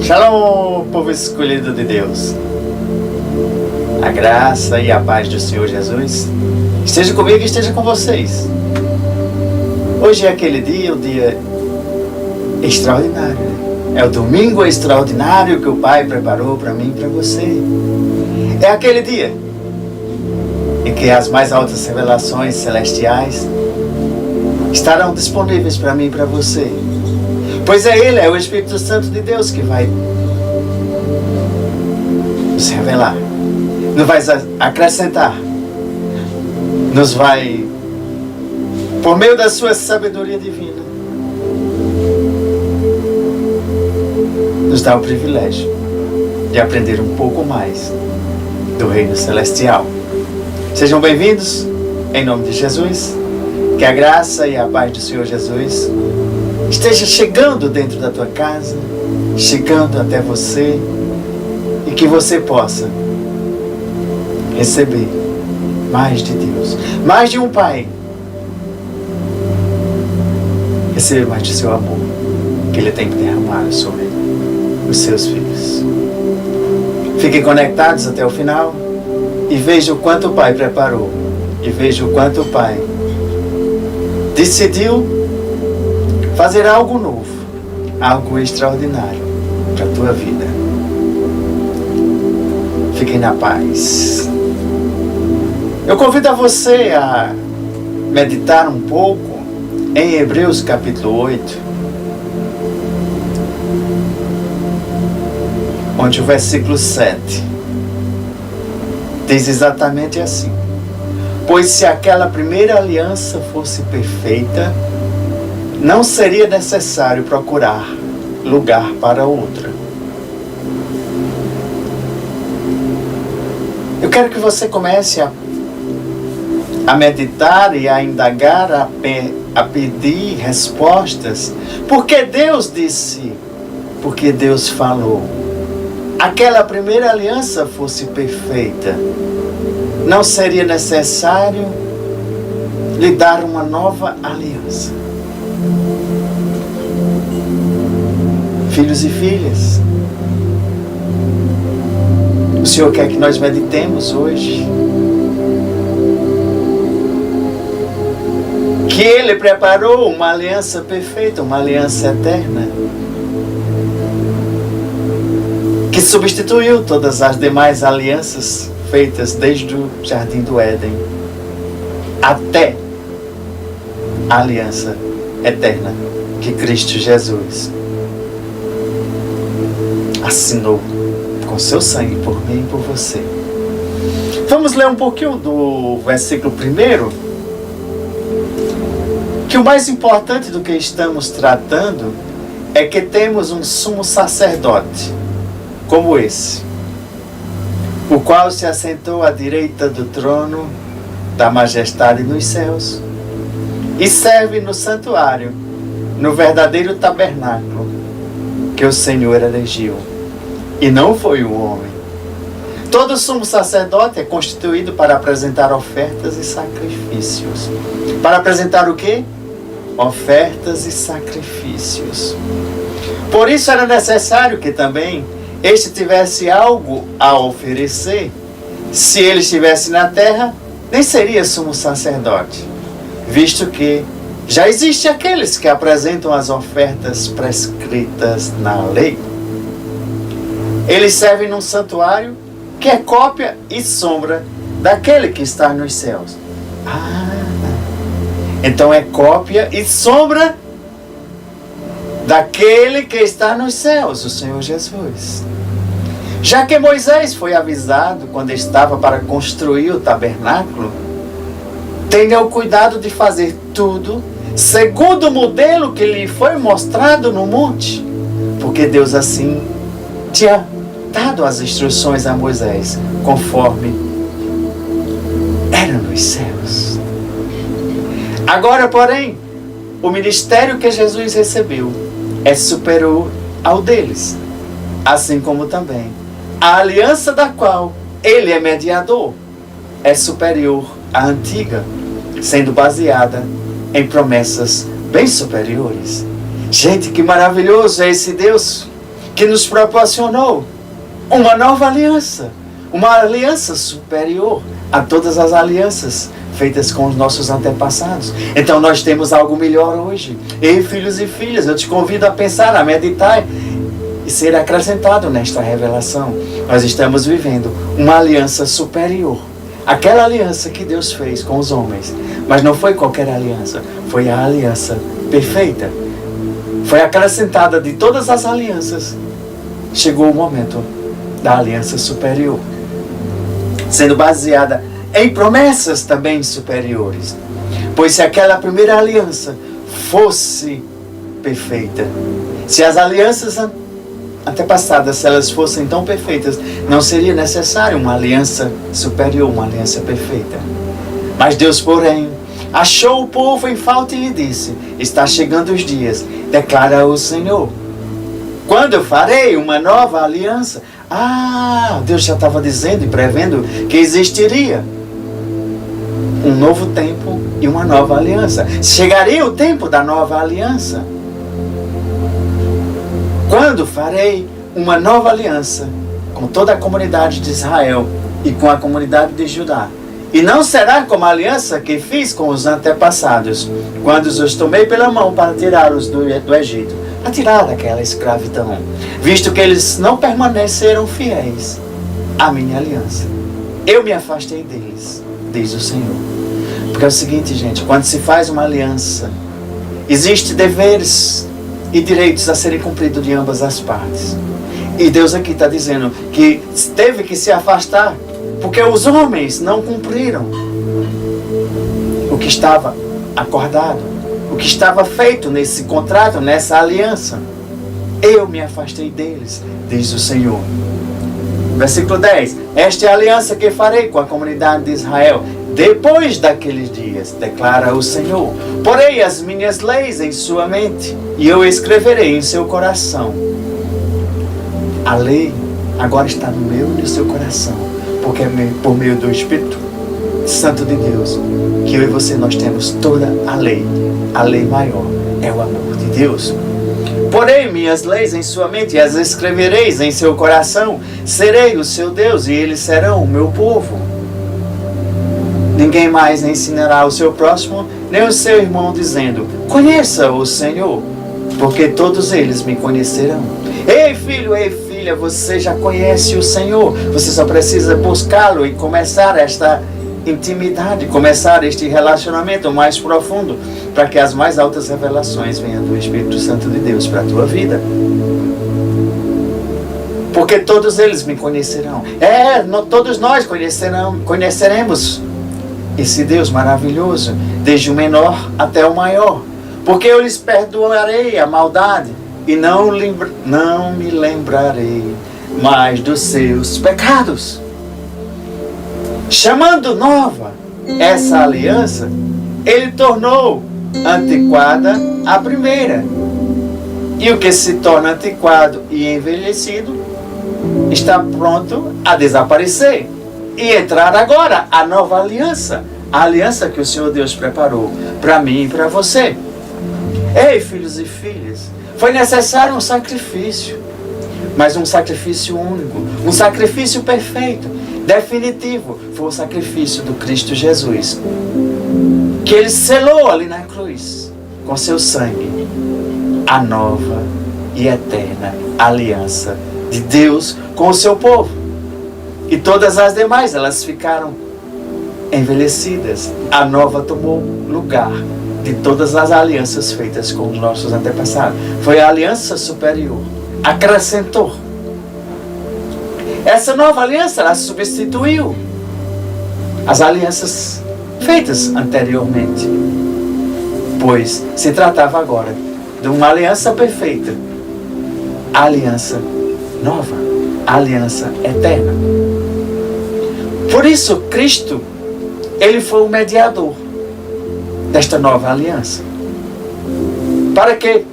Shalom, povo escolhido de Deus. A graça e a paz do Senhor Jesus esteja comigo e esteja com vocês. Hoje é aquele dia, um dia extraordinário, né? É o domingo extraordinário que o Pai preparou para mim e para você. É aquele dia em que as mais altas revelações celestiais estarão disponíveis para mim e para você. Pois é Ele, é o Espírito Santo de Deus que vai nos revelar, nos vai acrescentar, nos vai, por meio da sua sabedoria divina, nos dá o privilégio de aprender um pouco mais do Reino Celestial. Sejam bem-vindos, em nome de Jesus. Que a graça e a paz do Senhor Jesus esteja chegando dentro da tua casa, chegando até você, e que você possa receber mais de Deus, mais de um Pai, receber mais de seu amor, que Ele tem que derramar sobre os seus filhos. Fiquem conectados até o final e vejam o quanto o Pai preparou, e vejam o quanto o Pai decidiu fazer algo novo, algo extraordinário para a tua vida. Fiquem na paz. Eu convido a você a meditar um pouco em Hebreus capítulo 8, onde o versículo 7 diz exatamente assim: pois se aquela primeira aliança fosse perfeita, não seria necessário procurar lugar para outra. Eu quero que você comece a meditar e a indagar, a pedir respostas. Porque Deus disse, porque Deus falou, aquela primeira aliança fosse perfeita, não seria necessário lhe dar uma nova aliança. Filhos e filhas, o Senhor quer que nós meditemos hoje que Ele preparou uma aliança perfeita, uma aliança eterna, que substituiu todas as demais alianças feitas desde o Jardim do Éden até a aliança eterna que Cristo Jesus assinou com seu sangue por mim e por você. Vamos ler um pouquinho do versículo 1, que o mais importante do que estamos tratando é que temos um sumo sacerdote como esse, o qual se assentou à direita do trono da majestade nos céus e serve no santuário, no verdadeiro tabernáculo que o Senhor erigiu, e não foi o homem. Todo sumo sacerdote é constituído para apresentar ofertas e sacrifícios. Para apresentar o quê? Ofertas e sacrifícios. Por isso era necessário que também este tivesse algo a oferecer. Se ele estivesse na terra, nem seria sumo sacerdote, visto que já existem aqueles que apresentam as ofertas prescritas na lei. Eles servem num santuário que é cópia e sombra daquele que está nos céus. Então é cópia e sombra daquele que está nos céus, o Senhor Jesus. Já que Moisés foi avisado quando estava para construir o tabernáculo, tenha o cuidado de fazer tudo segundo o modelo que lhe foi mostrado no monte, porque Deus assim tinha dado as instruções a Moisés, conforme era nos céus. Agora, porém, o ministério que Jesus recebeu é superior ao deles, assim como também a aliança da qual ele é mediador é superior à antiga, sendo baseada em promessas bem superiores. Gente, que maravilhoso é esse Deus que nos proporcionou uma nova aliança, uma aliança superior a todas as alianças feitas com os nossos antepassados. Então nós temos algo melhor hoje. Ei, filhos e filhas, eu te convido a pensar, a meditar e ser acrescentado nesta revelação. Nós estamos vivendo uma aliança superior. Aquela aliança que Deus fez com os homens. Mas não foi qualquer aliança, foi a aliança perfeita. Foi acrescentada de todas as alianças. Chegou o momento da aliança superior, sendo baseada em promessas também superiores. Pois se aquela primeira aliança fosse perfeita, se as alianças antepassadas, se elas fossem tão perfeitas, não seria necessário uma aliança superior, uma aliança perfeita. Mas Deus, porém, achou o povo em falta e lhe disse: está chegando os dias, declara o Senhor, quando eu farei uma nova aliança. Deus já estava dizendo e prevendo que existiria um novo tempo e uma nova aliança. Chegaria o tempo da nova aliança, quando farei uma nova aliança com toda a comunidade de Israel e com a comunidade de Judá. E não será como a aliança que fiz com os antepassados, quando os tomei pela mão para tirá-los do Egito, a tirar daquela escravidão, visto que eles não permaneceram fiéis à minha aliança. Eu me afastei deles, diz o Senhor. Porque é o seguinte, gente, quando se faz uma aliança, existem deveres e direitos a serem cumpridos de ambas as partes. E Deus aqui está dizendo que teve que se afastar, porque os homens não cumpriram o que estava acordado, o que estava feito nesse contrato, nessa aliança. Eu me afastei deles, diz o Senhor. Versículo 10. Esta é a aliança que farei com a comunidade de Israel depois daqueles dias, declara o Senhor. Porei as minhas leis em sua mente e eu escreverei em seu coração. A lei agora está no meu e no seu coração, porque é por meio do Espírito Santo de Deus que eu e você nós temos toda a lei. A lei maior é o amor de Deus. Porei minhas leis em sua mente e as escrevereis em seu coração. Serei o seu Deus e eles serão o meu povo. Ninguém mais ensinará ao seu próximo, nem o seu irmão, dizendo: conheça o Senhor, porque todos eles me conhecerão. Ei, filho, ei, filha, você já conhece o Senhor. Você só precisa buscá-lo e começar esta intimidade, começar este relacionamento mais profundo, para que as mais altas revelações venham do Espírito Santo de Deus para a tua vida. Porque todos eles me conhecerão. Todos nós conheceremos esse Deus maravilhoso, desde o menor até o maior. Porque eu lhes perdoarei a maldade e não me lembrarei mais dos seus pecados. Chamando nova essa aliança, ele tornou antiquada a primeira. E o que se torna antiquado e envelhecido está pronto a desaparecer e entrar agora a nova aliança, a aliança que o Senhor Deus preparou para mim e para você. Ei, filhos e filhas, foi necessário um sacrifício, mas um sacrifício único, um sacrifício perfeito, definitivo. Foi o sacrifício do Cristo Jesus, que ele selou ali na cruz com seu sangue a nova e eterna aliança de Deus com o seu povo. E todas as demais, elas ficaram envelhecidas. A nova tomou lugar de todas as alianças feitas com os nossos antepassados. Foi a aliança superior. Acrescentou. Essa nova aliança, ela substituiu as alianças feitas anteriormente. Pois se tratava agora de uma aliança perfeita. A aliança nova. A aliança eterna. Por isso, Cristo, ele foi o mediador desta nova aliança. Para que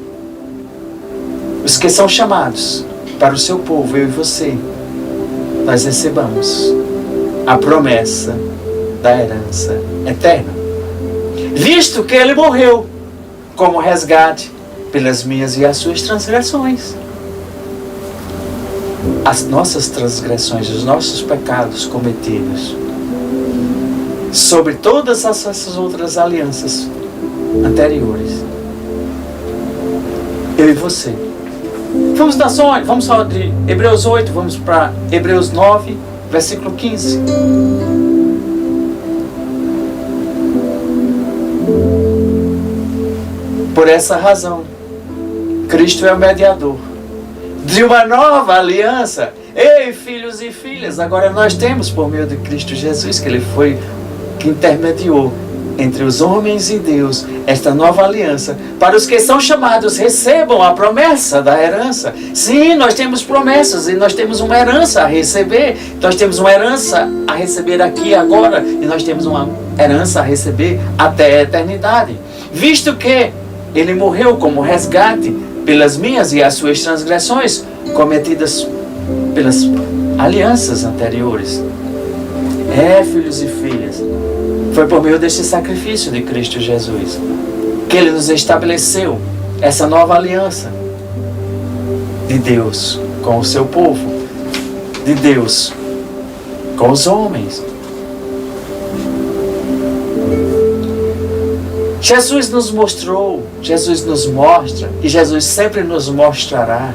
os que são chamados para o seu povo, eu e você, nós recebamos a promessa da herança eterna. Visto que ele morreu como resgate pelas minhas e as suas transgressões. as nossas transgressões, os nossos pecados cometidos, sobre todas essas outras alianças anteriores. Eu e você. Vamos só de Hebreus 8, vamos para Hebreus 9, versículo 15. Por essa razão, Cristo é o mediador de uma nova aliança. Ei, filhos e filhas, agora nós temos por meio de Cristo Jesus, que Ele foi que intermediou entre os homens e Deus esta nova aliança. Para os que são chamados, recebam a promessa da herança. Sim, nós temos promessas e nós temos uma herança a receber. Nós temos uma herança a receber aqui agora e nós temos uma herança a receber até a eternidade. Visto que Ele morreu como resgate pelas minhas e as suas transgressões cometidas pelas alianças anteriores. Filhos e filhas, foi por meio deste sacrifício de Cristo Jesus que Ele nos estabeleceu essa nova aliança de Deus com o seu povo, de Deus com os homens. Jesus nos mostrou, Jesus nos mostra e Jesus sempre nos mostrará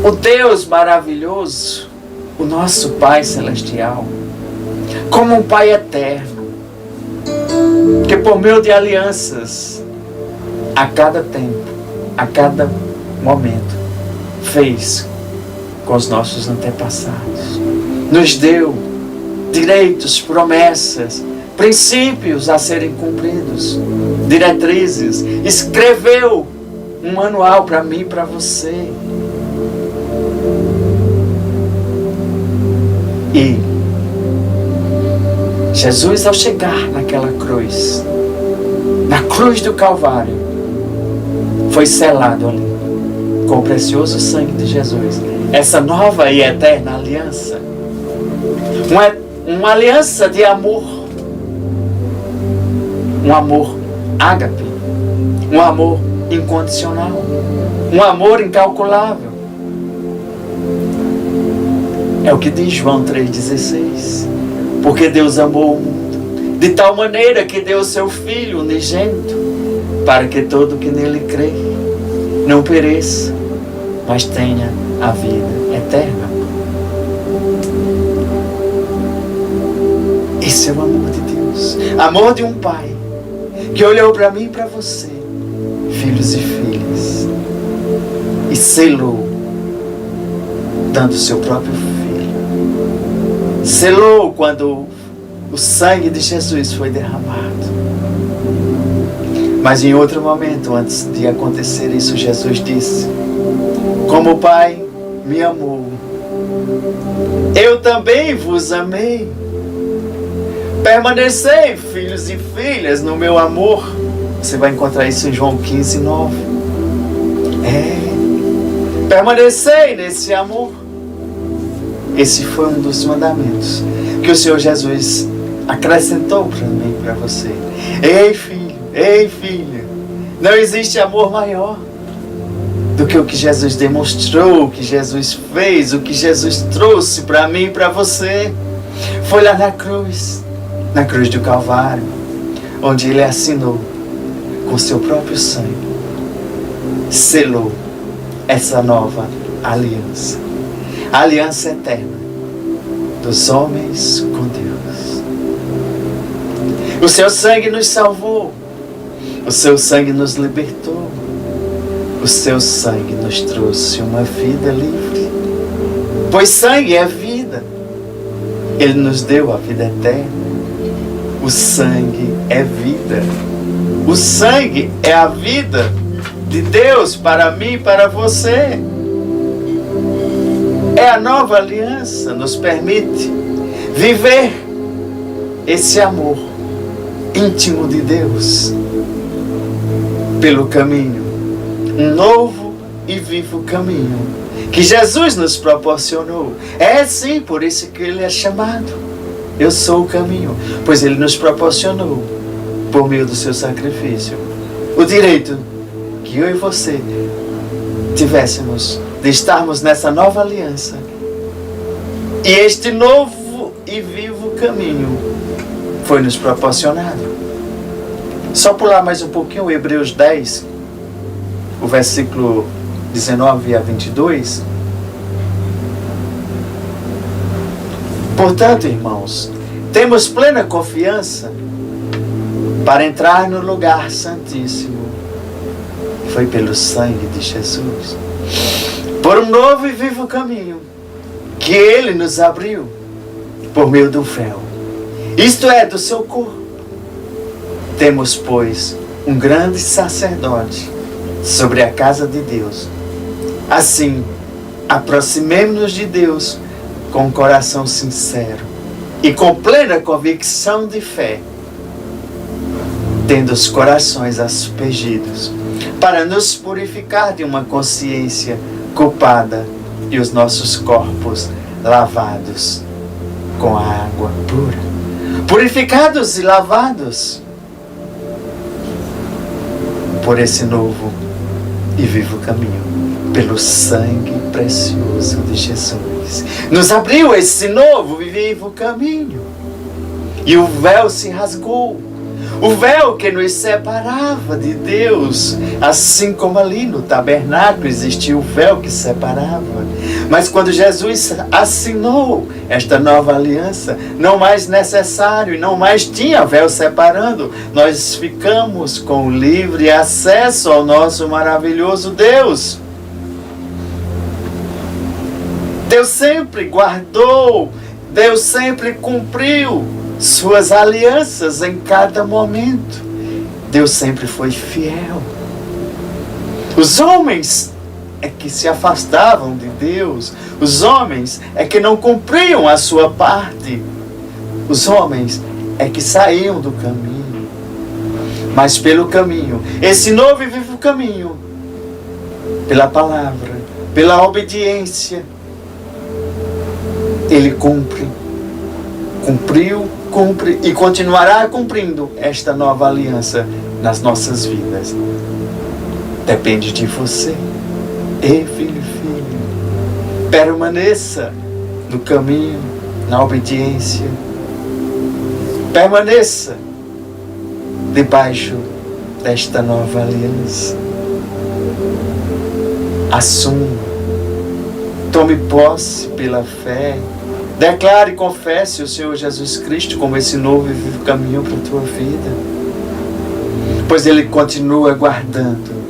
o Deus maravilhoso, o nosso Pai Celestial, como um Pai eterno, que por meio de alianças, a cada tempo, a cada momento, fez com os nossos antepassados. Nos deu direitos, promessas, princípios a serem cumpridos, diretrizes, escreveu um manual para mim e para você. E Jesus, ao chegar naquela cruz, na cruz do Calvário, foi selado ali com o precioso sangue de Jesus, essa nova e eterna aliança, uma aliança de amor, um amor ágape, um amor incondicional, um amor incalculável. É o que diz João 3,16. Porque Deus amou o mundo de tal maneira que deu o seu Filho unigênito, para que todo que nele crê não pereça, mas tenha a vida eterna. Esse é o amor de Deus, amor de um Pai que olhou para mim e para você, filhos e filhas, e selou, dando o seu próprio Filho. Selou quando o sangue de Jesus foi derramado. Mas em outro momento, antes de acontecer isso, Jesus disse: como o Pai me amou, eu também vos amei. Permanecei, filhos e filhas, no meu amor. Você vai encontrar isso em João 15:9. Permanecei nesse amor. Esse foi um dos mandamentos que o Senhor Jesus acrescentou para mim e para você. Ei, filho, ei, filha, não existe amor maior do que o que Jesus demonstrou, o que Jesus fez, o que Jesus trouxe para mim e para você. Foi lá na cruz do Calvário, onde Ele assinou com seu próprio sangue, selou essa nova aliança, a aliança eterna dos homens com Deus. O seu sangue nos salvou, o seu sangue nos libertou, o seu sangue nos trouxe uma vida livre, pois sangue é vida. Ele nos deu a vida eterna. O sangue é vida. O sangue é a vida de Deus para mim e para você. É a nova aliança, nos permite viver esse amor íntimo de Deus pelo caminho, um novo e vivo caminho que Jesus nos proporcionou. É sim, por isso que Ele é chamado Eu sou o caminho, pois Ele nos proporcionou, por meio do seu sacrifício, o direito que eu e você de estarmos nessa nova aliança. E este novo e vivo caminho foi nos proporcionado. Só pular mais um pouquinho, Hebreus 10, o versículo 19 a 22. Portanto, irmãos, temos plena confiança para entrar no lugar santíssimo. Foi pelo sangue de Jesus, por um novo e vivo caminho que Ele nos abriu por meio do véu, isto é, do seu corpo. Temos, pois, um grande sacerdote sobre a casa de Deus. Assim, aproximemo-nos de Deus com um coração sincero e com plena convicção de fé, tendo os corações aspergidos, para nos purificar de uma consciência culpada e os nossos corpos lavados com a água pura. Purificados e lavados por esse novo e vivo caminho, pelo sangue precioso de Jesus. Nos abriu esse novo e vivo caminho. E o véu se rasgou. O véu que nos separava de Deus, assim como ali no tabernáculo existia o véu que separava. Mas quando Jesus assinou esta nova aliança, não mais necessário e não mais tinha véu separando, nós ficamos com livre acesso ao nosso maravilhoso Deus. Deus sempre guardou, Deus sempre cumpriu suas alianças em cada momento. Deus sempre foi fiel. Os homens é que se afastavam de Deus. Os homens é que não cumpriam a sua parte. Os homens é que saíam do caminho. Mas pelo caminho, esse novo e vivo caminho, pela palavra, pela obediência, Ele cumpre, cumpriu, cumpre e continuará cumprindo esta nova aliança nas nossas vidas. Depende de você. Ei, filho, permaneça no caminho, na obediência. Permaneça debaixo desta nova aliança. Assuma, tome posse pela fé. Declare e confesse o Senhor Jesus Cristo como esse novo e vivo caminho para a tua vida. Pois Ele continua guardando.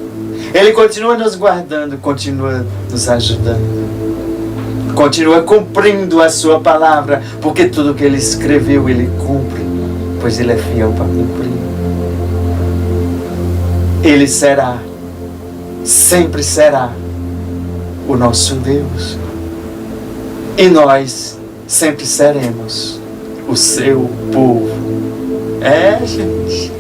Ele continua nos guardando, continua nos ajudando. Continua cumprindo a sua palavra, porque tudo que Ele escreveu, Ele cumpre, pois Ele é fiel para cumprir. Ele será, sempre será, o nosso Deus. E nós sempre seremos o seu povo. Gente,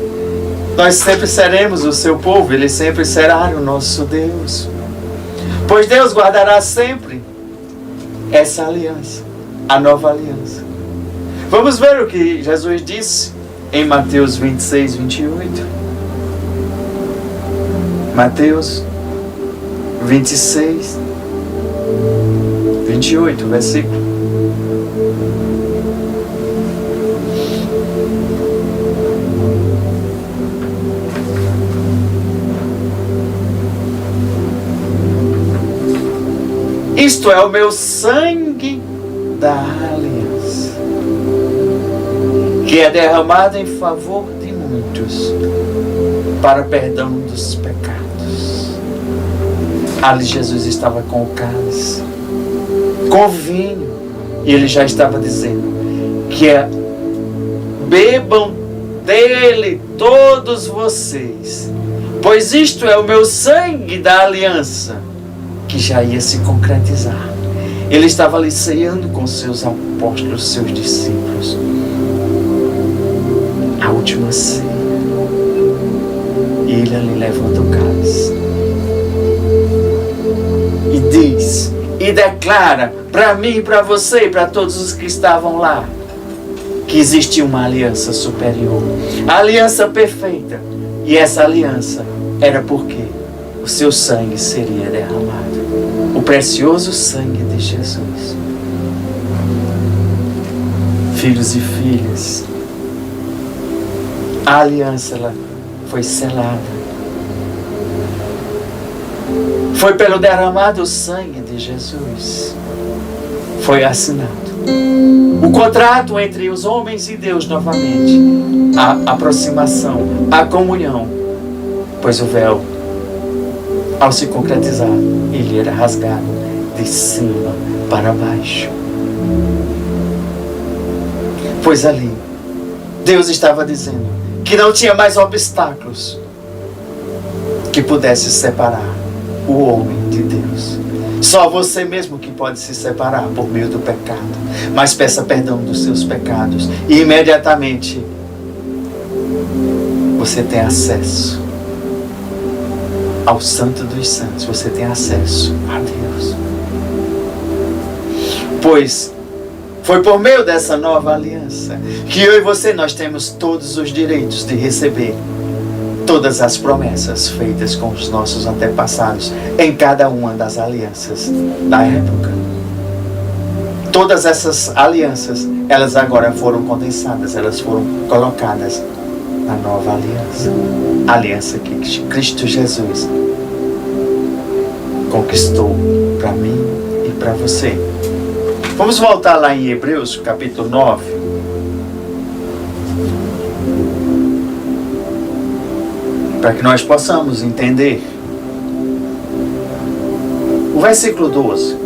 nós sempre seremos o seu povo. Ele sempre será o nosso Deus, pois Deus guardará sempre essa aliança, a nova aliança. Vamos ver o que Jesus disse em Mateus 26, 28. Mateus 26, 28, versículo. Isto é o meu sangue da aliança, que é derramado em favor de muitos, para perdão dos pecados. Ali Jesus estava com o cálice, com o vinho, e Ele já estava dizendo que bebam dele todos vocês, pois isto é o meu sangue da aliança, que já ia se concretizar. Ele estava ali ceando com seus apóstolos, seus discípulos, a última ceia, e Ele ali levanta o cálice e diz e declara para mim, para você e para todos os que estavam lá, que existia uma aliança superior, a aliança perfeita. E essa aliança era por quê? o seu sangue seria derramado. O precioso sangue de Jesus. Filhos e filhas, a aliança ela foi selada. Foi pelo derramado sangue de Jesus. Foi assinado o contrato entre os homens e Deus novamente. A aproximação, a comunhão. Pois o véu, ao se concretizar, ele era rasgado de cima para baixo. Pois ali, Deus estava dizendo que não tinha mais obstáculos que pudesse separar o homem de Deus. Só você mesmo que pode se separar por meio do pecado. Mas peça perdão dos seus pecados e imediatamente você tem acesso ao Santo dos Santos. Você tem acesso a Deus. Pois foi por meio dessa nova aliança que eu e você, nós temos todos os direitos de receber todas as promessas feitas com os nossos antepassados em cada uma das alianças da época. Todas essas alianças, elas agora foram condensadas, elas foram colocadas na nova aliança. A aliança que Cristo Jesus conquistou para mim e para você. Vamos voltar lá em Hebreus, capítulo 9. Para que nós possamos entender. O versículo 12.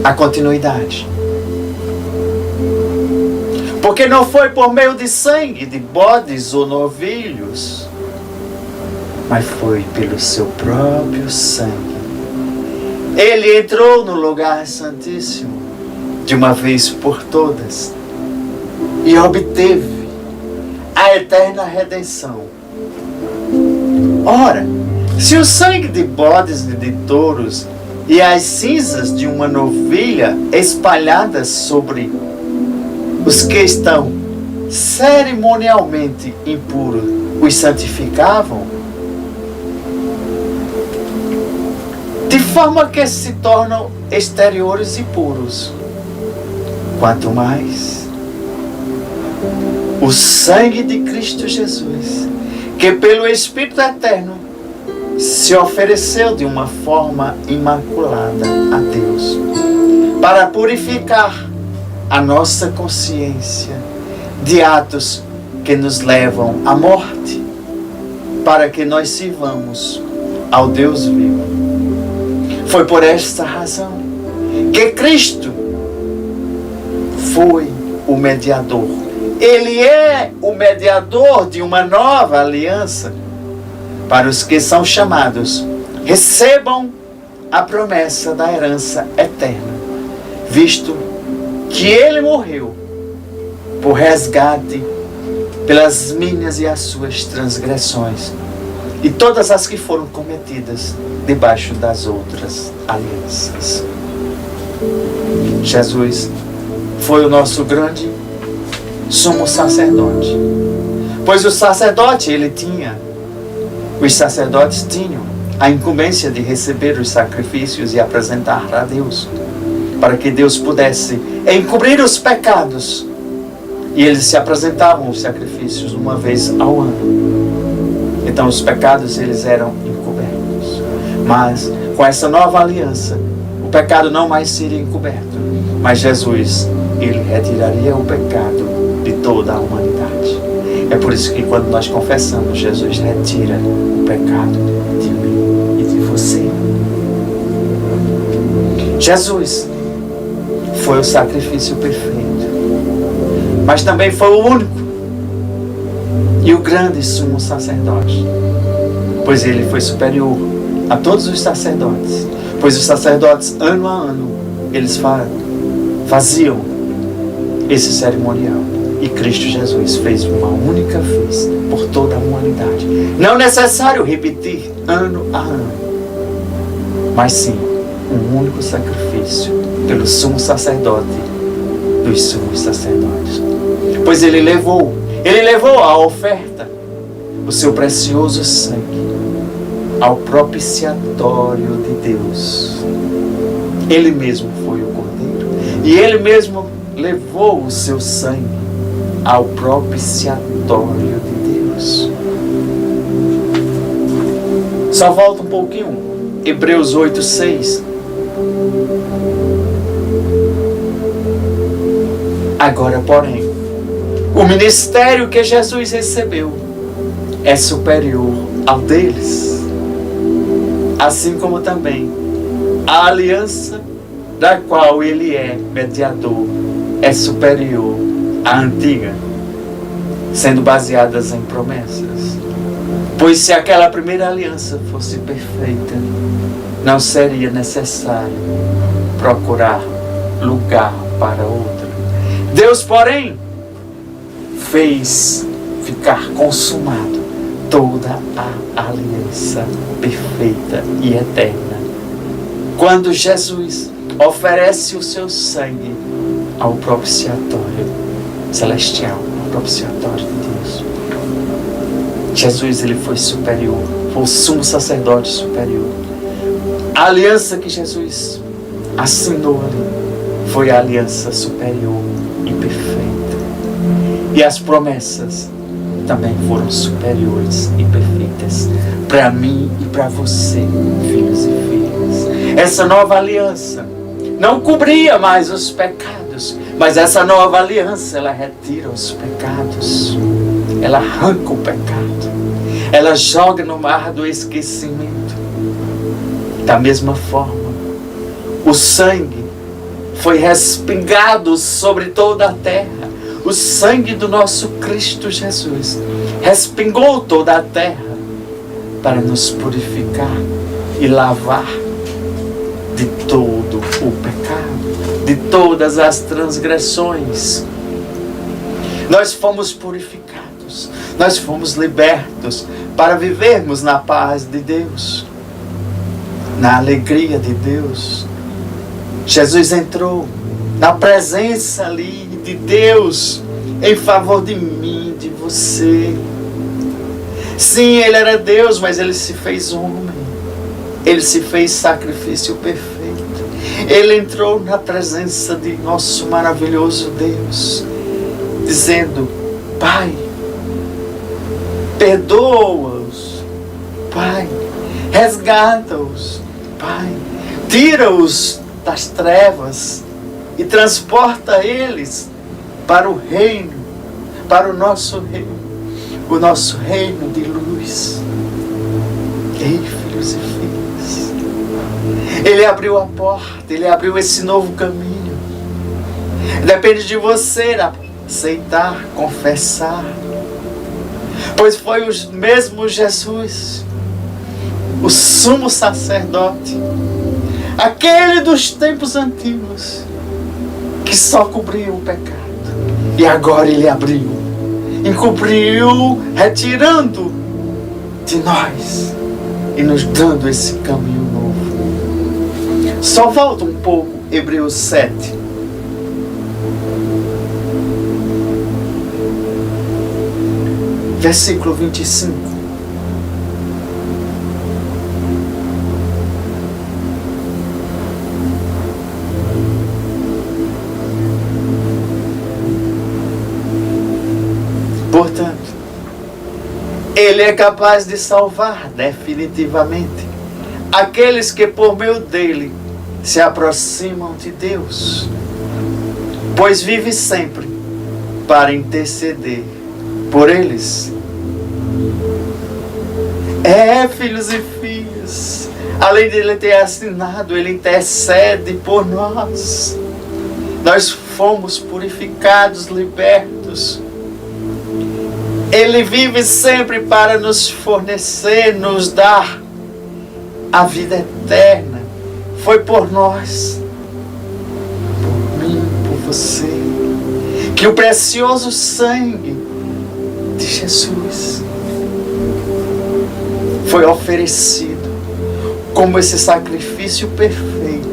A continuidade. Porque não foi por meio de sangue, de bodes ou novilhos, mas foi pelo seu próprio sangue. Ele entrou no lugar santíssimo de uma vez por todas e obteve a eterna redenção. Ora, se o sangue de bodes e de touros e as cinzas de uma novilha espalhadas sobre os que estão cerimonialmente impuros os santificavam, de forma que se tornam exteriores e puros, quanto mais o sangue de Cristo Jesus, que pelo Espírito Eterno se ofereceu de uma forma imaculada a Deus, para purificar a nossa consciência de atos que nos levam à morte, para que nós sirvamos ao Deus vivo. Foi por esta razão que Cristo foi o mediador. Ele é o mediador de uma nova aliança para os que são chamados. Recebam a promessa da herança eterna, visto que ele morreu por resgate pelas minhas e as suas transgressões e todas as que foram cometidas debaixo das outras alianças. Jesus foi o nosso grande sumo sacerdote, pois o sacerdote os sacerdotes tinham a incumbência de receber os sacrifícios e apresentar a Deus, para que Deus pudesse encobrir os pecados, e eles se apresentavam os sacrifícios uma vez ao ano. Então os pecados eles eram encobertos, mas com essa nova aliança o pecado não mais seria encoberto, mas Jesus, ele retiraria o pecado de toda a humanidade. É por isso que quando nós confessamos, Jesus retira o pecado de mim e de você. Jesus foi o sacrifício perfeito, mas também foi o único e o grande sumo sacerdote, pois ele foi superior a todos os sacerdotes, pois os sacerdotes ano a ano eles faziam esse cerimonial, e Cristo Jesus fez uma única vez por toda a humanidade. Não necessário repetir ano a ano, mas sim um único sacrifício pelo sumo sacerdote dos sumos sacerdotes, pois ele levou a oferta, o seu precioso sangue, ao propiciatório de Deus. Ele mesmo foi o Cordeiro e Ele mesmo levou o seu sangue ao propiciatório de Deus. Só volta um pouquinho. Hebreus 8:6. Agora, porém, o ministério que Jesus recebeu é superior ao deles, assim como também a aliança da qual ele é mediador é superior à antiga, sendo baseadas em promessas. Pois se aquela primeira aliança fosse perfeita, não seria necessário procurar lugar para outra. Deus, porém, fez ficar consumado toda a aliança perfeita e eterna quando Jesus oferece o seu sangue ao propiciatório celestial, ao propiciatório de Deus. Jesus, ele foi superior, foi o sumo sacerdote superior. A aliança que Jesus assinou ali foi a aliança superior e perfeita. E as promessas também foram superiores e perfeitas para mim e para você, filhos e filhas. Essa nova aliança não cobria mais os pecados, mas essa nova aliança, ela retira os pecados, ela arranca o pecado, ela joga no mar do esquecimento. Da mesma forma, o sangue foi respingado sobre toda a terra. O sangue do nosso Cristo Jesus respingou toda a terra para nos purificar e lavar de todo o pecado, de todas as transgressões. Nós fomos purificados, nós fomos libertos para vivermos na paz de Deus, na alegria de Deus. Jesus entrou na presença ali de Deus em favor de mim, de você. Sim, Ele era Deus, mas Ele se fez homem. Ele se fez sacrifício perfeito. Ele entrou na presença de nosso maravilhoso Deus, dizendo: Pai, perdoa-os, Pai, resgata-os, Pai, tira-os das trevas e transporta eles para o reino, para o nosso reino de luz. Ei, filhos e filhas, Ele abriu a porta, Ele abriu esse novo caminho. Depende de você aceitar, confessar, pois foi o mesmo Jesus, o sumo sacerdote, aquele dos tempos antigos, que só cobriu o pecado. E agora Ele abriu, encobriu, retirando de nós e nos dando esse caminho novo. Só volta um pouco, Hebreus 7. Versículo 25. Portanto, Ele é capaz de salvar definitivamente aqueles que por meio dele se aproximam de Deus, pois vive sempre para interceder por eles. Filhos e filhas, além de Ele ter assinado, Ele intercede por nós. Nós fomos purificados, libertos. Ele vive sempre para nos fornecer, nos dar a vida eterna. Foi por nós, por mim, por você, que o precioso sangue de Jesus foi oferecido como esse sacrifício perfeito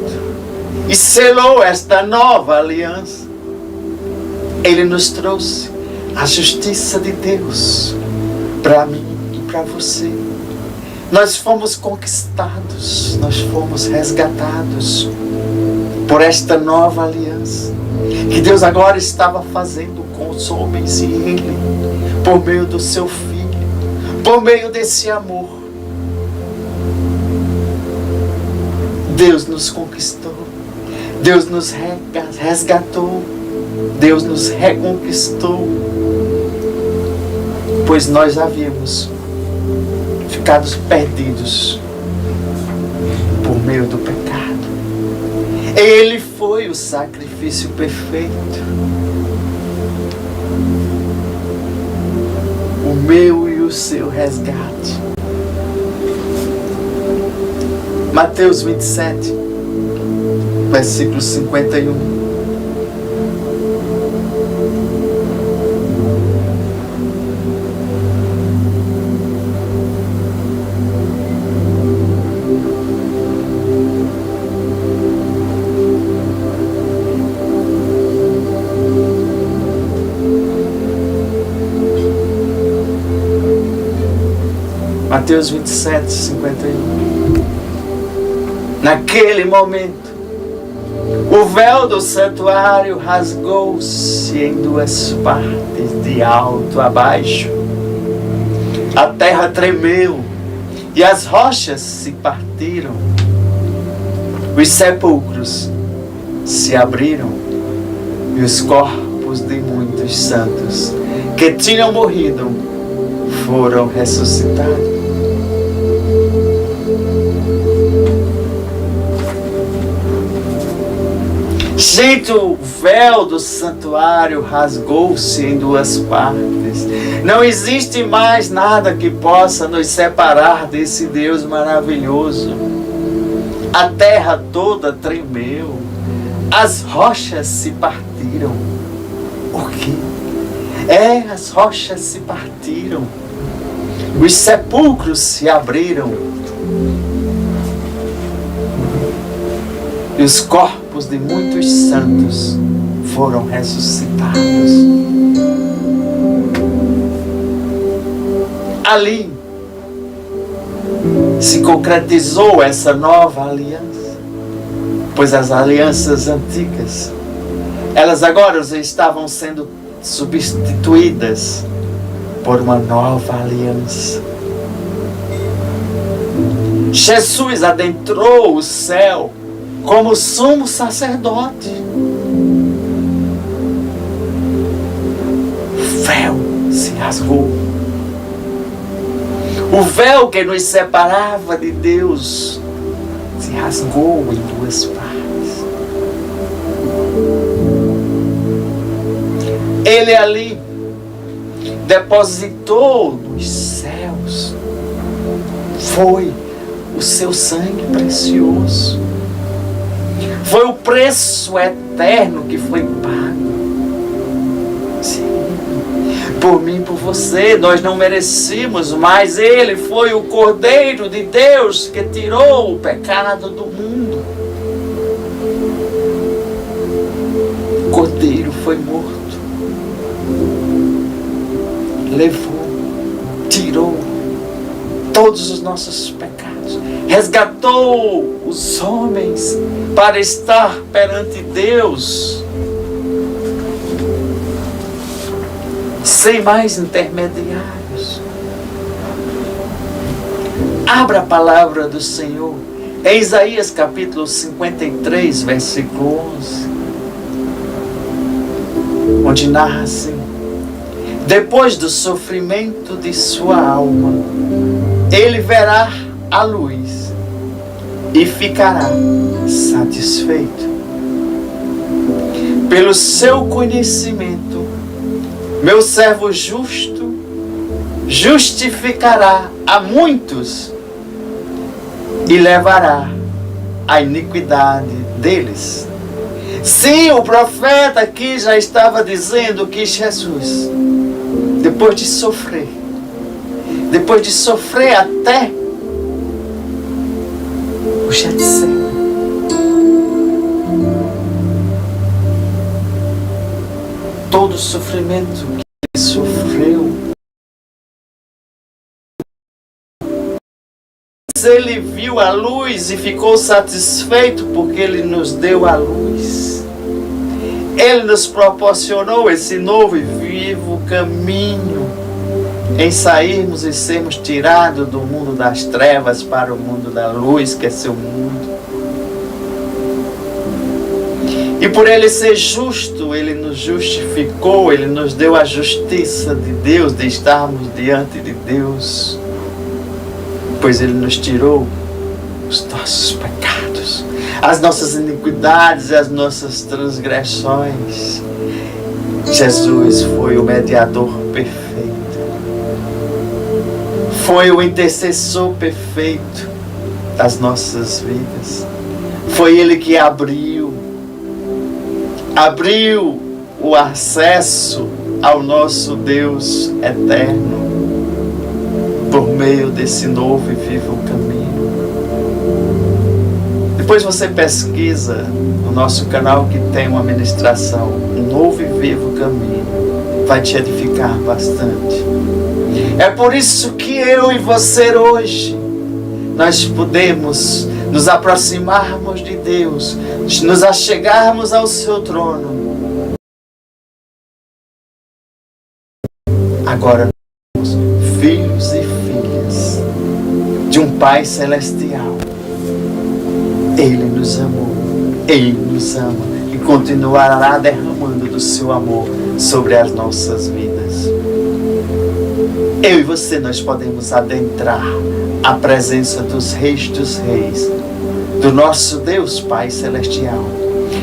e selou esta nova aliança. Ele nos trouxe a justiça de Deus para mim e para você. Nós fomos conquistados, nós fomos resgatados por esta nova aliança que Deus agora estava fazendo com os homens e Ele, por meio do seu Filho, por meio desse amor. Deus nos conquistou, Deus nos resgatou, Deus nos reconquistou, pois nós havíamos ficado perdidos por meio do pecado. Ele foi o sacrifício perfeito. O meu e o seu resgate. Mateus 27, versículo 51. Mateus 27, 51. Naquele momento, o véu do santuário rasgou-se em duas partes, de alto a baixo. A terra tremeu e as rochas se partiram. Os sepulcros se abriram e os corpos de muitos santos que tinham morrido foram ressuscitados. Gente, o véu do santuário rasgou-se em duas partes. Não existe mais nada que possa nos separar desse Deus maravilhoso. A terra toda tremeu. As rochas se partiram. O quê? As rochas se partiram. Os sepulcros se abriram. E os corpos de muitos santos foram ressuscitados. Ali se concretizou essa nova aliança, pois as alianças antigas, elas agora estavam sendo substituídas por uma nova aliança. Jesus adentrou o céu como sumo sacerdote. O véu se rasgou. O véu que nos separava de Deus se rasgou em duas partes. Ele ali depositou nos céus, foi o seu sangue precioso. Foi o preço eterno que foi pago. Sim, por mim e por você. Nós não merecíamos, mas Ele foi o Cordeiro de Deus que tirou o pecado do mundo. O Cordeiro foi morto. Levou, tirou todos os nossos pecados. Resgatou os homens para estar perante Deus, sem mais intermediários. Abra a palavra do Senhor em Isaías capítulo 53, versículo 11, onde narra assim: depois do sofrimento de sua alma, ele verá a luz e ficará satisfeito. Pelo seu conhecimento, meu servo justo justificará a muitos e levará a iniquidade deles. Sim, o profeta aqui já estava dizendo que Jesus, depois de sofrer até o Getsemane, todo o sofrimento que ele sofreu, mas ele viu a luz e ficou satisfeito porque ele nos deu a luz. Ele nos proporcionou esse novo e vivo caminho em sairmos e sermos tirados do mundo das trevas para o mundo da luz, que é seu mundo. E por ele ser justo, ele nos justificou, ele nos deu a justiça de Deus, de estarmos diante de Deus, pois ele nos tirou os nossos pecados, as nossas iniquidades e as nossas transgressões. Jesus foi o mediador perfeito, foi o intercessor perfeito das nossas vidas. Foi ele que abriu o acesso ao nosso Deus eterno por meio desse novo e vivo caminho. Depois você pesquisa no nosso canal que tem uma ministração, um novo e vivo caminho, vai te edificar bastante. É por isso que eu e você hoje, nós podemos nos aproximarmos de Deus, nos achegarmos ao seu trono. Agora nós somos filhos e filhas de um Pai Celestial. Ele nos amou, Ele nos ama e continuará derramando do seu amor sobre as nossas vidas. Eu e você, nós podemos adentrar a presença dos reis, do nosso Deus Pai Celestial.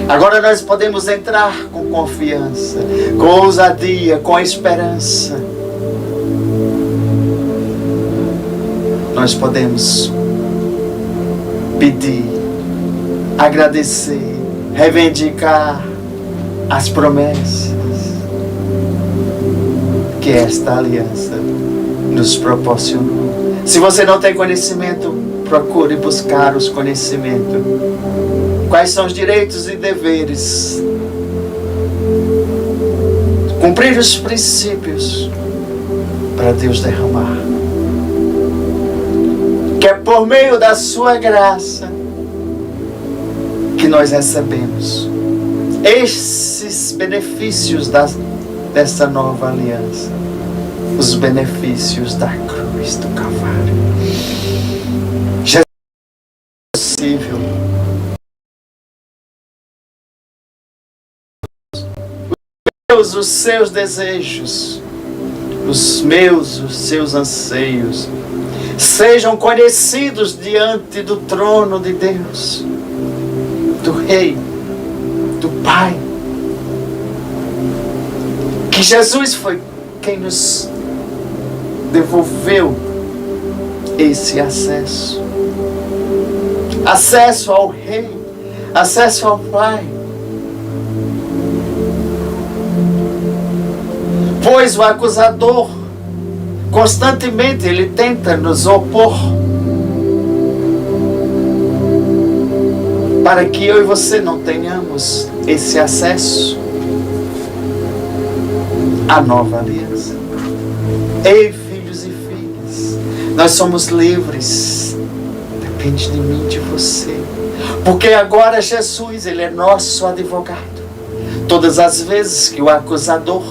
Agora nós podemos entrar com confiança, com ousadia, com esperança. Nós podemos pedir, agradecer, reivindicar as promessas que esta aliança nos proporcionou. Se você não tem conhecimento, procure buscar os conhecimentos. Quais são os direitos e deveres? Cumprir os princípios para Deus derramar. Que é por meio da sua graça que nós recebemos esses benefícios dessa nova aliança. Os benefícios da cruz do Calvário. Jesus é possível. Os seus desejos, os seus anseios, sejam conhecidos diante do trono de Deus, do Rei, do Pai. Que Jesus foi quem nos devolveu esse acesso. Acesso ao Rei, acesso ao Pai. Pois o acusador, constantemente ele tenta nos opor, para que eu e você não tenhamos esse acesso à nova aliança. Ei, filhos e filhas, nós somos livres. Depende de mim, de você. Porque agora Jesus, ele é nosso advogado. Todas as vezes que o acusador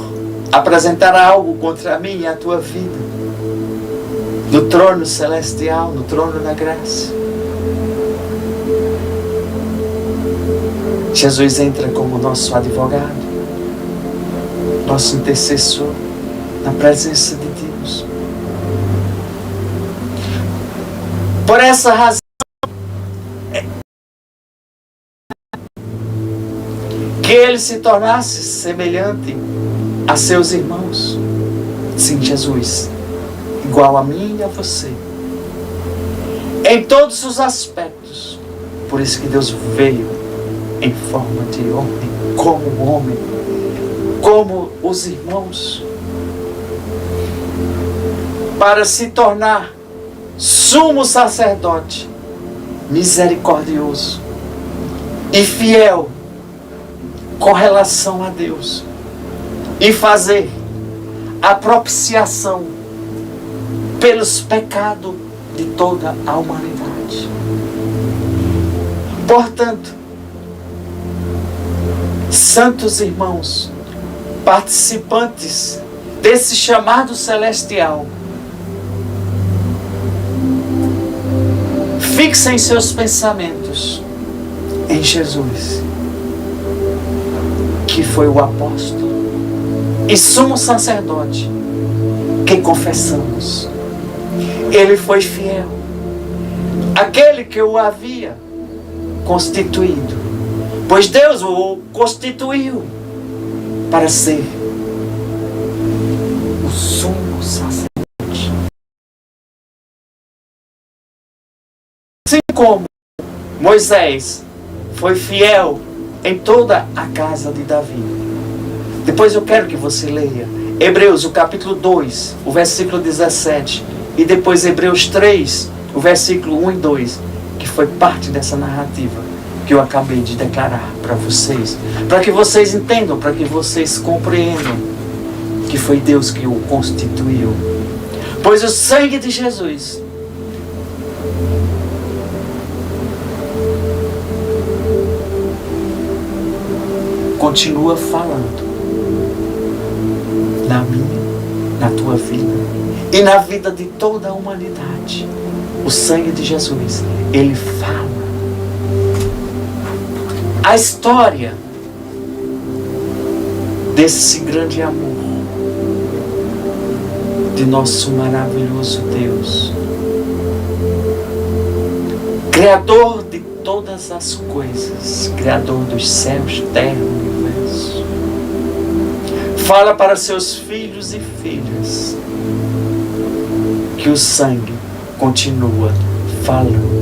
apresentar algo contra mim e a tua vida, no trono celestial, no trono da graça, Jesus entra como nosso advogado, nosso intercessor, na presença de Deus. Por essa razão, que ele se tornasse semelhante a seus irmãos. Sim, Jesus, igual a mim e a você, em todos os aspectos. Por isso que Deus veio em forma de homem, como os irmãos, para se tornar sumo sacerdote, misericordioso e fiel com relação a Deus, e fazer a propiciação pelos pecados de toda a humanidade. Portanto, santos irmãos, participantes desse chamado celestial, fixem seus pensamentos em Jesus, que foi o apóstolo e sumo sacerdote que confessamos. Ele foi fiel, aquele que o havia constituído, pois Deus o constituiu para ser o sumo sacerdote. Assim como Moisés foi fiel em toda a casa de Davi. Depois eu quero que você leia Hebreus, o capítulo 2, o versículo 17, e depois Hebreus 3, o versículo 1 e 2, que foi parte dessa narrativa que eu acabei de declarar para vocês, para que vocês entendam, para que vocês compreendam que foi Deus que o constituiu. Pois o sangue de Jesus continua falando na minha, na tua vida e na vida de toda a humanidade. O sangue de Jesus, ele fala. A história desse grande amor de nosso maravilhoso Deus, Criador de todas as coisas, Criador dos céus, terra, universo, fala para seus filhos e filhas que o sangue continua falando.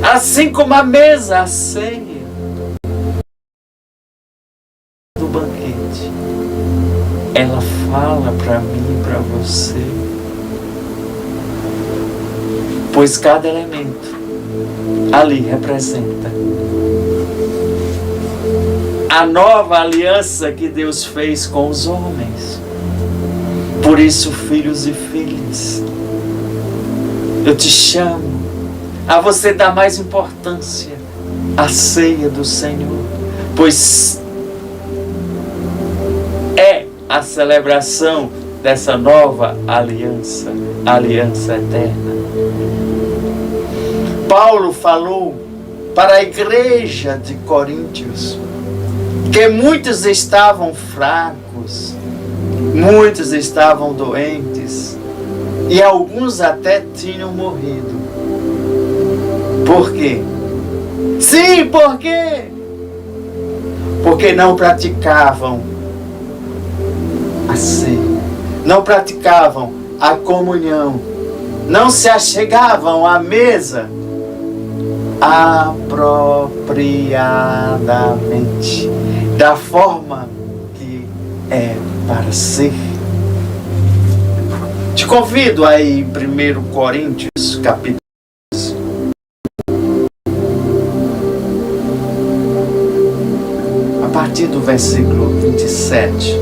Assim como a mesa, a ceia do banquete, ela fala para mim e para você, pois cada elemento ali representa a nova aliança que Deus fez com os homens. Por isso, filhos e filhas, eu te chamo a você dar mais importância à ceia do Senhor, pois é a celebração dessa nova aliança, aliança eterna. Paulo falou para a igreja de Coríntios que muitos estavam fracos, muitos estavam doentes e alguns até tinham morrido. Por quê? Sim, por quê? Porque não praticavam a ceia, não praticavam a comunhão, não se achegavam à mesa apropriadamente, da forma que é para ser. Te convido aí em 1 Coríntios, capítulo 12. A partir do versículo 27.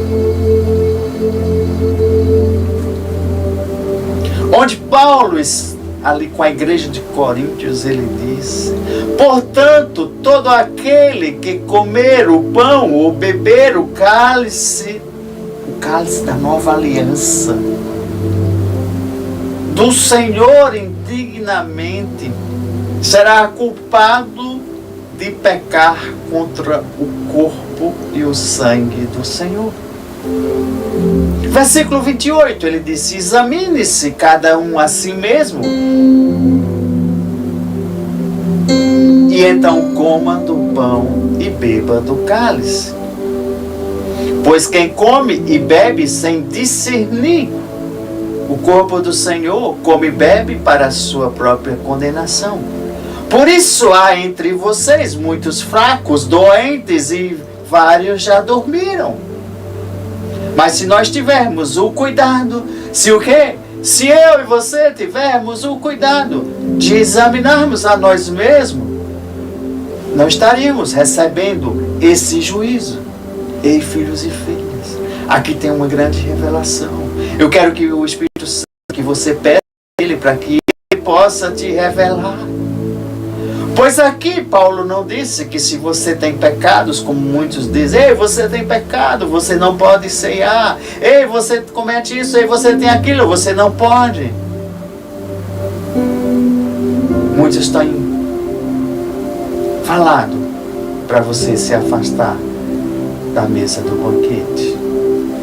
Onde Paulo, ali com a igreja de Coríntios, ele diz: portanto, todo aquele que comer o pão ou beber o cálice da nova aliança do Senhor indignamente, será culpado de pecar contra o corpo e o sangue do Senhor. Versículo 28, ele disse: examine-se cada um a si mesmo, e então coma do pão e beba do cálice. Pois quem come e bebe sem discernir o corpo do Senhor, come e bebe para a sua própria condenação. Por isso há entre vocês muitos fracos, doentes, e vários já dormiram. Mas se nós tivermos o cuidado, se eu e você tivermos o cuidado de examinarmos a nós mesmos, não estaríamos recebendo esse juízo. Ei, filhos e filhas, aqui tem uma grande revelação. Eu quero que o Espírito Santo, que você peça, ele para que Ele possa te revelar. Pois aqui Paulo não disse que se você tem pecados, como muitos dizem, ei, você tem pecado, você não pode ceiar, ei, você comete isso, ei, você tem aquilo, você não pode. Muitos têm falado para você se afastar da mesa do banquete.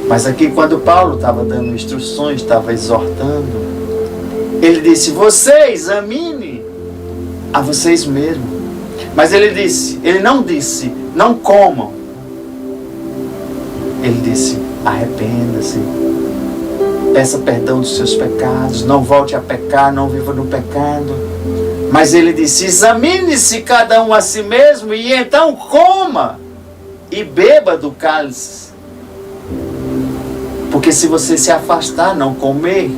Mas aqui quando Paulo estava dando instruções, estava exortando, ele disse, você examine a vocês mesmos. Mas ele não disse, não comam. Ele disse, arrependa-se, peça perdão dos seus pecados, não volte a pecar, não viva no pecado. Mas ele disse, examine-se cada um a si mesmo e então coma e beba do cálice. Porque se você se afastar, não comer,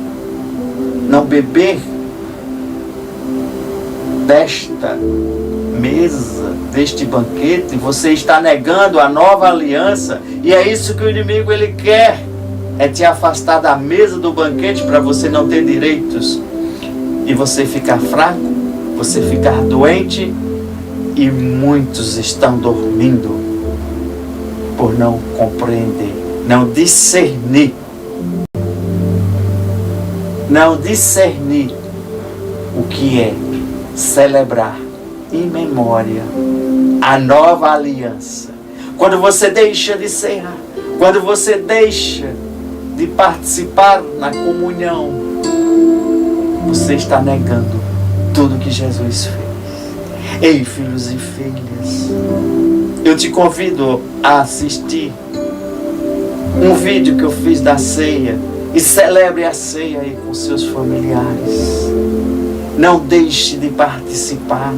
não beber desta mesa, deste banquete, você está negando a nova aliança. E é isso que o inimigo ele quer, é te afastar da mesa do banquete para você não ter direitos e você ficar fraco, você ficar doente, e muitos estão dormindo por não compreender, não discernir o que é celebrar em memória a nova aliança. Quando você deixa de cear, quando você deixa de participar na comunhão, você está negando tudo que Jesus fez. Ei, filhos e filhas, eu te convido a assistir um vídeo que eu fiz da ceia, e celebre a ceia aí com seus familiares. Não deixe de participar.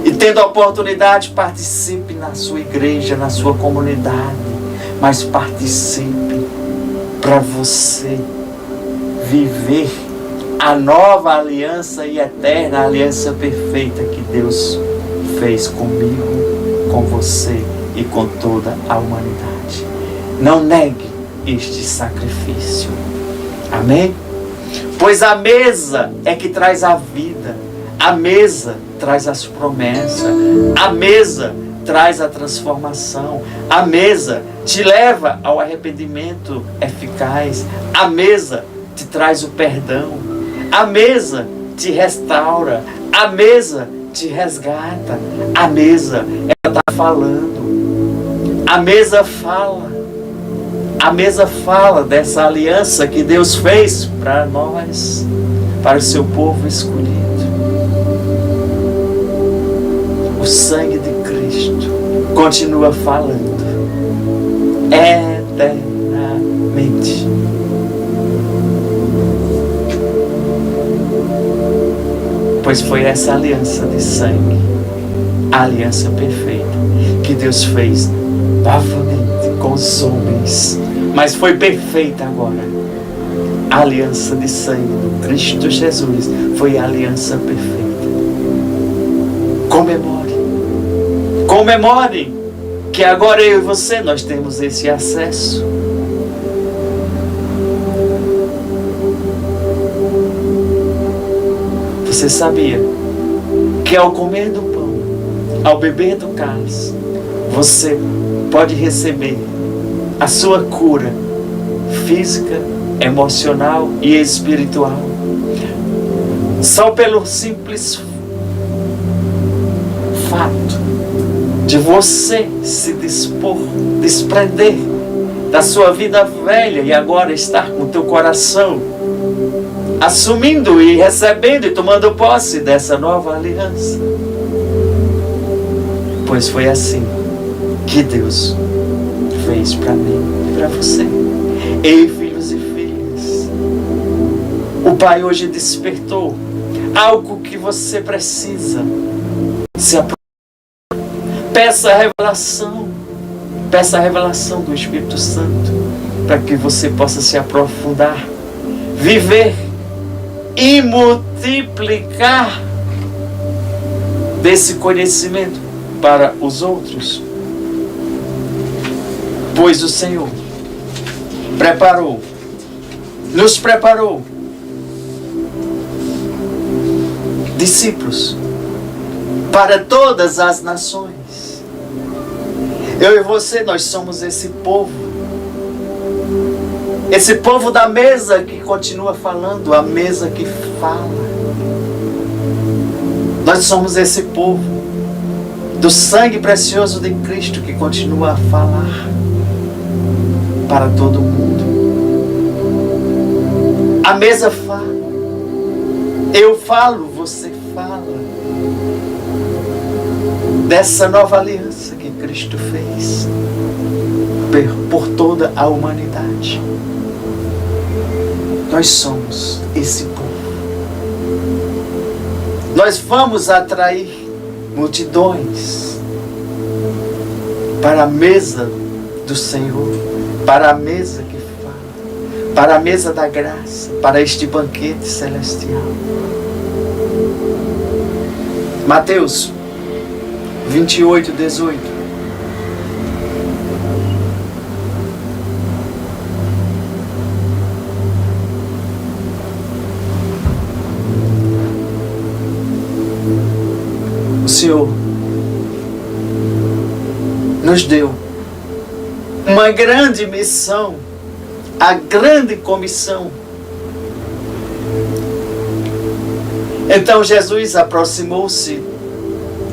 E tendo a oportunidade, participe na sua igreja, na sua comunidade. Mas participe para você viver a nova aliança e eterna aliança perfeita que Deus fez comigo, com você e com toda a humanidade. Não negue este sacrifício. Amém? Pois a mesa é que traz a vida. A mesa traz as promessas. A mesa traz a transformação. A mesa te leva ao arrependimento eficaz. A mesa te traz o perdão. A mesa te restaura. A mesa te resgata. A mesa, ela está falando. A mesa fala. A mesa fala dessa aliança que Deus fez para nós, para o seu povo escolhido. O sangue de Cristo continua falando eternamente. Pois foi essa aliança de sangue, a aliança perfeita, que Deus fez novamente com os homens. Mas foi perfeita agora. A aliança de sangue do Cristo Jesus foi a aliança perfeita. Comemore. Comemore que agora eu e você, nós temos esse acesso. Você sabia que ao comer do pão, ao beber do cálice, você pode receber a sua cura física, emocional e espiritual, só pelo simples fato de você se desprender da sua vida velha e agora estar com o teu coração assumindo e recebendo e tomando posse dessa nova aliança. Pois foi assim que Deus fez para mim e para você. Ei, filhos e filhas, o Pai hoje despertou algo que você precisa se aproximar. Peça a revelação do Espírito Santo para que você possa se aprofundar, viver e multiplicar desse conhecimento para os outros. Pois o Senhor nos preparou discípulos para todas as nações. Eu e você, nós somos esse povo. Esse povo da mesa que continua falando, a mesa que fala. Nós somos esse povo do sangue precioso de Cristo que continua a falar para todo mundo. A mesa fala. Eu falo, você fala. Dessa nova aliança que Cristo fez por toda a humanidade. Nós somos esse povo. Nós vamos atrair multidões para a mesa do Senhor, para a mesa que fala, para a mesa da graça, para este banquete celestial. Mateus 28, 18. O Senhor nos deu uma grande missão, a grande comissão. Então Jesus aproximou-se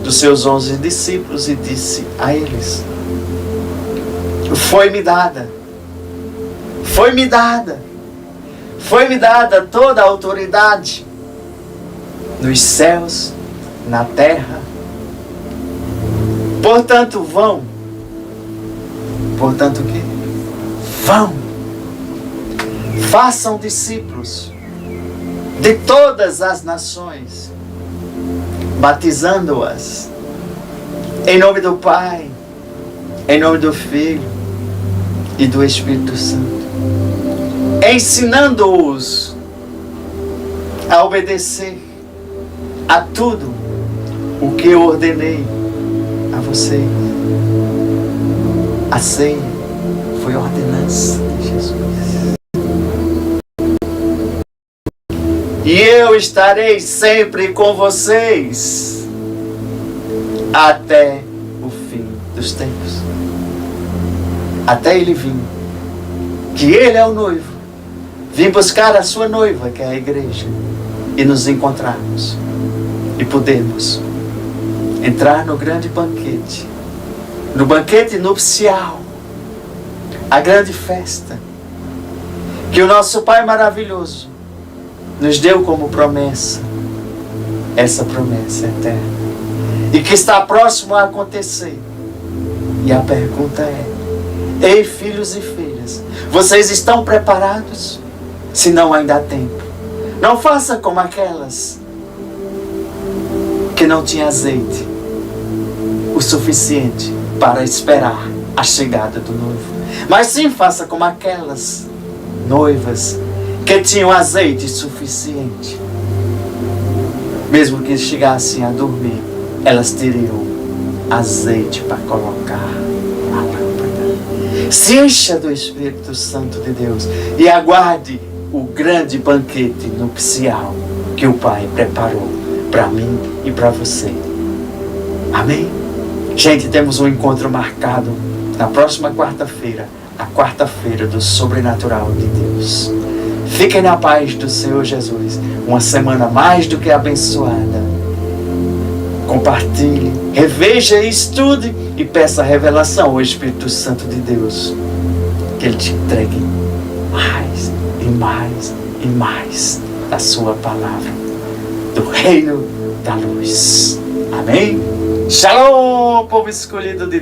dos seus 11 discípulos e disse a eles: Foi-me dada toda a autoridade nos céus, na terra. Portanto, vão. Portanto, o quê? Vão. Façam discípulos de todas as nações, batizando-as em nome do Pai, em nome do Filho e do Espírito Santo, ensinando-os a obedecer a tudo o que eu ordenei a vocês. A ceia foi ordenança de Jesus. E eu estarei sempre com vocês até o fim dos tempos. Até Ele vir. Que Ele é o noivo. Vim buscar a sua noiva, que é a igreja, e nos encontrarmos. E podermos entrar no grande banquete, no banquete nupcial, a grande festa que o nosso Pai maravilhoso nos deu como promessa, essa promessa eterna, e que está próximo a acontecer. E a pergunta é: ei, filhos e filhas, vocês estão preparados? Se não, ainda há tempo. Não faça como aquelas que não tinha azeite o suficiente para esperar a chegada do noivo. Mas sim, faça como aquelas noivas que tinham azeite suficiente. Mesmo que chegassem a dormir, elas teriam azeite para colocar na lâmpada. Se encha do Espírito Santo de Deus e aguarde o grande banquete nupcial que o Pai preparou para mim e para você. Amém? Gente, temos um encontro marcado na próxima quarta-feira, a quarta-feira do sobrenatural de Deus. Fiquem na paz do Senhor Jesus. Uma semana mais do que abençoada. Compartilhe, reveja e estude e peça a revelação ao Espírito Santo de Deus. Que Ele te entregue mais e mais e mais da sua palavra, do reino da luz. Amém? Shalom, povo escolhido de Deus.